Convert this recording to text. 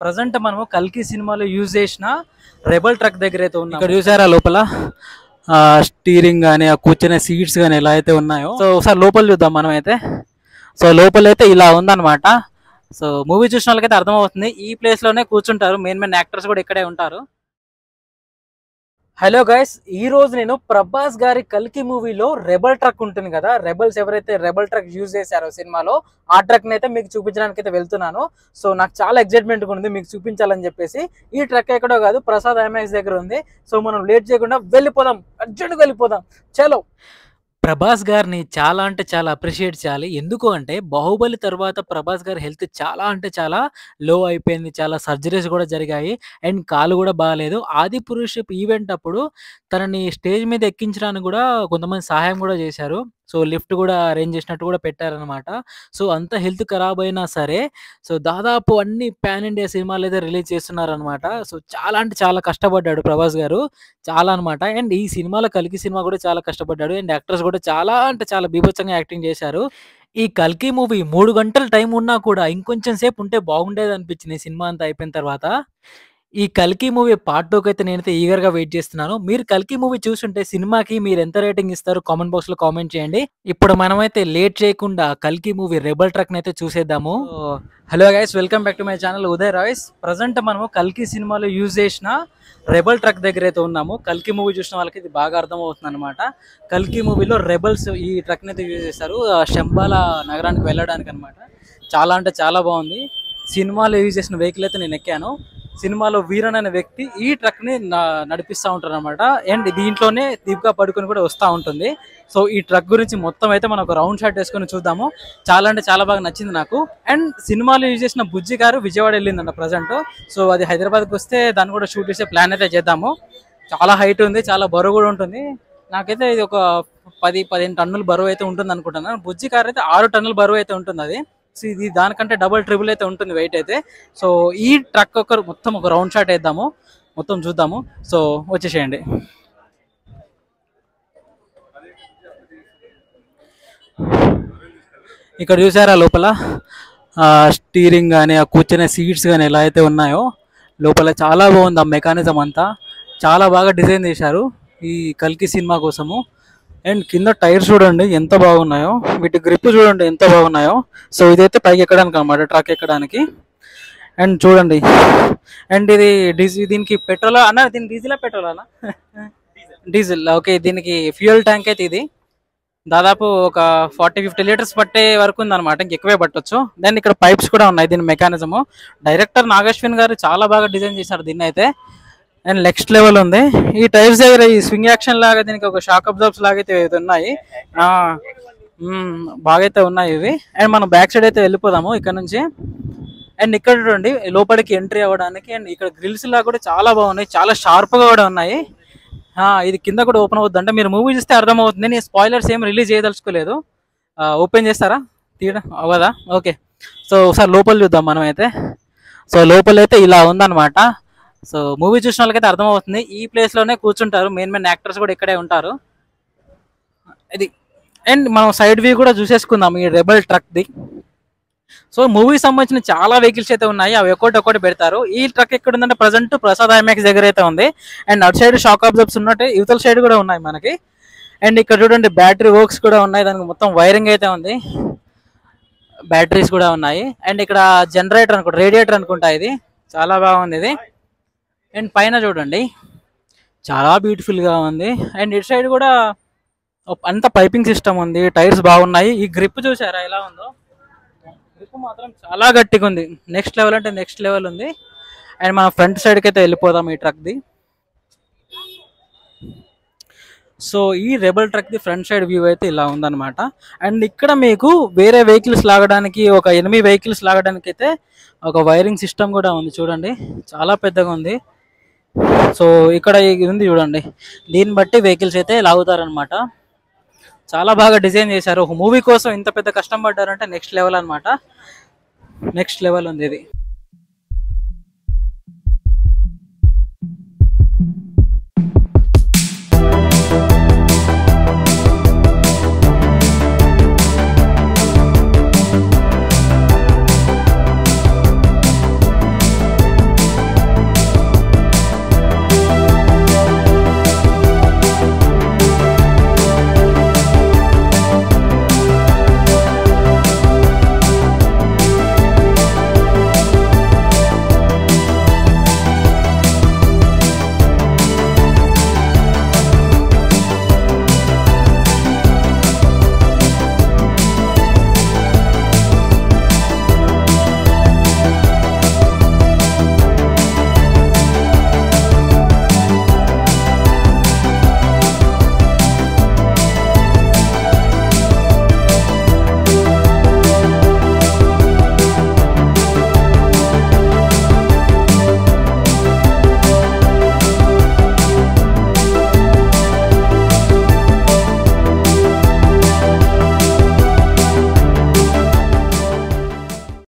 Present మనము కల్కి సినిమాలో యూజ్ చేసిన రెబల్ ట్రక్ దగ్గర అయితే ఉన్నాం. ఇక్కడ చూసారా లోపల స్టీరింగ్ కానీ ఆ కూర్చునే సీట్స్ కానీ ఎలా అయితే ఉన్నాయో. సో ఒకసారి లోపల చూద్దాం మనం అయితే. సో లోపల అయితే ఇలా ఉందన్నమాట. సో మూవీ చూసిన వాళ్ళకైతే అర్థమవుతుంది, ఈ ప్లేస్ లోనే కూర్చుంటారు, మెయిన్ యాక్టర్స్ కూడా ఇక్కడే ఉంటారు. హలో గైస్, ఈ రోజు నేను ప్రభాస్ గారి కల్కి మూవీలో రెబల్ ట్రక్ ఉంటుంది కదా, రెబల్స్ ఎవరైతే రెబల్ ట్రక్ యూజ్ చేశారో సినిమాలో, ఆ ట్రక్ అయితే మీకు చూపించడానికి అయితే వెళ్తున్నాను. సో నాకు చాలా ఎక్సైట్మెంట్గా ఉంది మీకు చూపించాలని చెప్పేసి. ఈ ట్రక్ ఎక్కడో కాదు, ప్రసాద్ ఐమాక్స్ దగ్గర ఉంది. సో మనం లేట్ చేయకుండా వెళ్ళిపోదాం, అర్జెంట్గా వెళ్ళిపోదాం, చలో. ప్రభాస్ గారిని చాలా అంటే చాలా అప్రిషియేట్ చేయాలి. ఎందుకు అంటే బాహుబలి తర్వాత ప్రభాస్ గారి హెల్త్ చాలా అంటే చాలా లో అయిపోయింది. చాలా సర్జరీస్ కూడా జరిగాయి అండ్ కాలు కూడా బాగాలేదు. ఆది పురుష్ ఈవెంట్ అప్పుడు తనని స్టేజ్ మీద ఎక్కించడానికి కూడా కొంతమంది సహాయం కూడా చేశారు. సో లిఫ్ట్ కూడా అరేంజ్ చేసినట్టు కూడా పెట్టారనమాట. సో అంత హెల్త్ ఖరాబ్ అయినా సరే సో దాదాపు అన్ని పాన్ ఇండియా సినిమాలు అయితే రిలీజ్ చేస్తున్నారనమాట. సో చాలా అంటే చాలా కష్టపడ్డాడు ప్రభాస్ గారు, చాలా అనమాట. అండ్ ఈ సినిమాలో కల్కి సినిమా కూడా చాలా కష్టపడ్డాడు అండ్ యాక్టర్స్ కూడా చాలా అంటే చాలా బీభత్సంగా యాక్టింగ్ చేశారు. ఈ కల్కి మూవీ 3 గంటల టైం ఉన్నా కూడా ఇంకొంచెం సేపు ఉంటే బాగుండేది అనిపించింది సినిమా అంతా అయిపోయిన తర్వాత. ఈ కల్కి మూవీ పార్ట్ 2 అయితే నేనైతే ఈగర్‌గా వెయిట్ చేస్తున్నాను. మీరు కల్కి మూవీ చూసుంటే సినిమాకి మీరు ఎంత రేటింగ్ ఇస్తారు కామెంట్ బాక్స్‌లో కామెంట్ చేయండి. ఇప్పుడు మనమైతే లేట్ చేయకుండా కల్కి మూవీ రెబల్ ట్రక్‌ని అయితే చూసేద్దాము. Hello guys, welcome back to my channel Uday Royce. Present మనము కల్కి సినిమాలో యూజ్ చేసిన రెబల్ ట్రక్ దగ్గర అయితే ఉన్నాము. కల్కి మూవీ చూసిన వాళ్ళకి ఇది బాగా అర్థమవుతుంది అనమాట. కల్కి మూవీలో రెబల్స్ ఈ ట్రక్ని అయితే యూజ్ చేశారు శంబాల నగరానికి వెళ్ళడానికి అనమాట. చాలా అంటే చాలా బాగుంది. సినిమాలో యూజ్ చేసిన వెహికల్ అయితే నేను ఎక్కాను. సినిమాలో వీరన్ అనే వ్యక్తి ఈ ట్రక్ ని నడిపిస్తూ ఉంటారు అనమాట. అండ్ దీంట్లోనే దీపికా పడుకొని కూడా వస్తూ ఉంటుంది. సో ఈ ట్రక్ గురించి మొత్తం అయితే మనం ఒక రౌండ్ షాట్ వేసుకొని చూద్దాము. చాలా అంటే చాలా బాగా నచ్చింది నాకు. అండ్ సినిమాలో యూజ్ చేసిన బుజ్జి గారు విజయవాడ వెళ్ళిందంట ప్రజెంట్. సో అది హైదరాబాద్కి వస్తే దాన్ని కూడా షూట్ చేసే ప్లాన్ అయితే చేద్దాము. చాలా హైట్ ఉంది, చాలా బరువు కూడా ఉంటుంది. నాకైతే ఇది ఒక 10-15 టన్నుల బరువు అయితే ఉంటుంది అనుకుంటున్నాను. బుజ్జి కార్ అయితే 6 టన్నుల బరువు అయితే ఉంటుంది. అది ఇది దానికంటే డబుల్ ట్రిపుల్ అయితే ఉంటుంది వెయిట్ అయితే. సో ఈ ట్రక్ మొత్తం ఒక రౌండ్ షాట్ వేద్దాము, మొత్తం చూద్దాము. సో వచ్చేసేయండి. ఇక్కడ చూసారా లోపల స్టీరింగ్ కానీ ఆ కూర్చునే సీట్స్ కానీ ఎలా అయితే ఉన్నాయో. లోపల చాలా బాగుంది, ఆ మెకానిజం అంతా చాలా బాగా డిజైన్ చేశారు ఈ కల్కి సినిమా కోసము. అండ్ కింద టైర్స్ చూడండి ఎంత బాగున్నాయో, వీటి గ్రిప్ చూడండి ఎంత బాగున్నాయో. సో ఇదైతే పైకి ఎక్కడానికి అనమాట, ట్రక్ ఎక్కడానికి. అండ్ చూడండి, అండ్ ఇది దీనికి పెట్రోల్ అన్న, దీనికి డీజిలా పెట్రోల్ అన్న? డీజిల్. ఓకే, దీనికి ఫ్యూయల్ ట్యాంక్ అయితే ఇది దాదాపు ఒక 40-50 లీటర్స్ పట్టే వరకు ఉందన్నమాట, ఇంకెక్కువే పట్టొచ్చు. దెన్ ఇక్కడ పైప్స్ కూడా ఉన్నాయి దీని మెకానిజము. డైరెక్టర్ నాగశ్విన్ గారు చాలా బాగా డిజైన్ చేశారు దీన్ని అయితే. అండ్ నెక్స్ట్ లెవెల్ ఉంది. ఈ టైర్స్ దగ్గర ఈ స్వింగ్ యాక్షన్ లాగా దీనికి ఒక షాక్ అబ్జర్బ్స్ లాగా అయితే ఉన్నాయి, బాగా అయితే ఉన్నాయి ఇవి. అండ్ మనం బ్యాక్ సైడ్ అయితే వెళ్ళిపోదాము ఇక్కడ నుంచి. అండ్ ఇక్కడ చూడండి లోపలికి ఎంట్రీ అవ్వడానికి. అండ్ ఇక్కడ గ్రిల్స్ లాగా కూడా చాలా బాగున్నాయి, చాలా షార్ప్గా కూడా ఉన్నాయి. ఇది కింద కూడా ఓపెన్ అవుతుంది అంటే మీరు మూవీ చూస్తే అర్థమవుతుంది. నేను స్పాయిలర్స్ ఏం రిలీజ్ చేయదలుచుకోలేదు. ఓపెన్ చేస్తారా, తీయడం అవ్వదా? ఓకే, సో ఒకసారి లోపల చూద్దాం మనం అయితే. సో లోపలైతే ఇలా ఉందన్నమాట. సో మూవీ చూసిన వాళ్ళకైతే అర్థమవుతుంది, ఈ ప్లేస్ లోనే కూర్చుంటారు, మెయిన్ యాక్టర్స్ కూడా ఇక్కడే ఉంటారు. ఇది అండ్ మనం సైడ్ వ్యూ కూడా చూసేసుకుందాం ఈ రెబల్ ట్రక్ ది. సో మూవీకి సంబంధించిన చాలా వెహికల్స్ అయితే ఉన్నాయి, అవి ఒక్కొక్కటి పెడతారు. ఈ ట్రక్ ఎక్కడ ఉందంటే ప్రజెంట్ ప్రసాద్ ఐమాక్స్ దగ్గర అయితే ఉంది. అండ్ అటు సైడ్ షాక్ అబ్జర్బ్స్ ఉన్నట్టు యువతల సైడ్ కూడా ఉన్నాయి మనకి. అండ్ ఇక్కడ చూడండి బ్యాటరీ వర్క్స్ కూడా ఉన్నాయి, దానికి మొత్తం వైరింగ్ అయితే ఉంది, బ్యాటరీస్ కూడా ఉన్నాయి. అండ్ ఇక్కడ జనరేటర్ అనుకుంటా, రేడియేటర్ అనుకుంటా, ఇది చాలా బాగుంది ఇది. అండ్ పైన చూడండి చాలా బ్యూటిఫుల్గా ఉంది. అండ్ ఇటు సైడ్ కూడా అంత పైపింగ్ సిస్టమ్ ఉంది, టైర్స్ బాగున్నాయి. ఈ గ్రిప్ చూసారా ఎలా ఉందో, గ్రిప్ మాత్రం చాలా గట్టిగా ఉంది, నెక్స్ట్ లెవెల్ అంటే నెక్స్ట్ లెవెల్ ఉంది. అండ్ మన ఫ్రంట్ సైడ్కి అయితే వెళ్ళిపోదాం ఈ ట్రక్ది. సో ఈ rebel truck the front side view అయితే ఇలా ఉందన్నమాట. అండ్ ఇక్కడ మీకు వేరే వెహికల్స్ లాగడానికి, ఒక 8 వెహికల్స్ లాగడానికి అయితే ఒక వైరింగ్ సిస్టమ్ కూడా ఉంది చూడండి, చాలా పెద్దగా ఉంది. సో ఇక్కడ ఉంది చూడండి, దీన్ని బట్టి వెహికల్స్ అయితే లాగుతారనమాట. చాలా బాగా డిజైన్ చేశారు. ఒక మూవీ కోసం ఇంత పెద్ద కష్టం పడ్డారంటే నెక్స్ట్ లెవెల్ అనమాట, నెక్స్ట్ లెవెల్ ఉంది ఇది.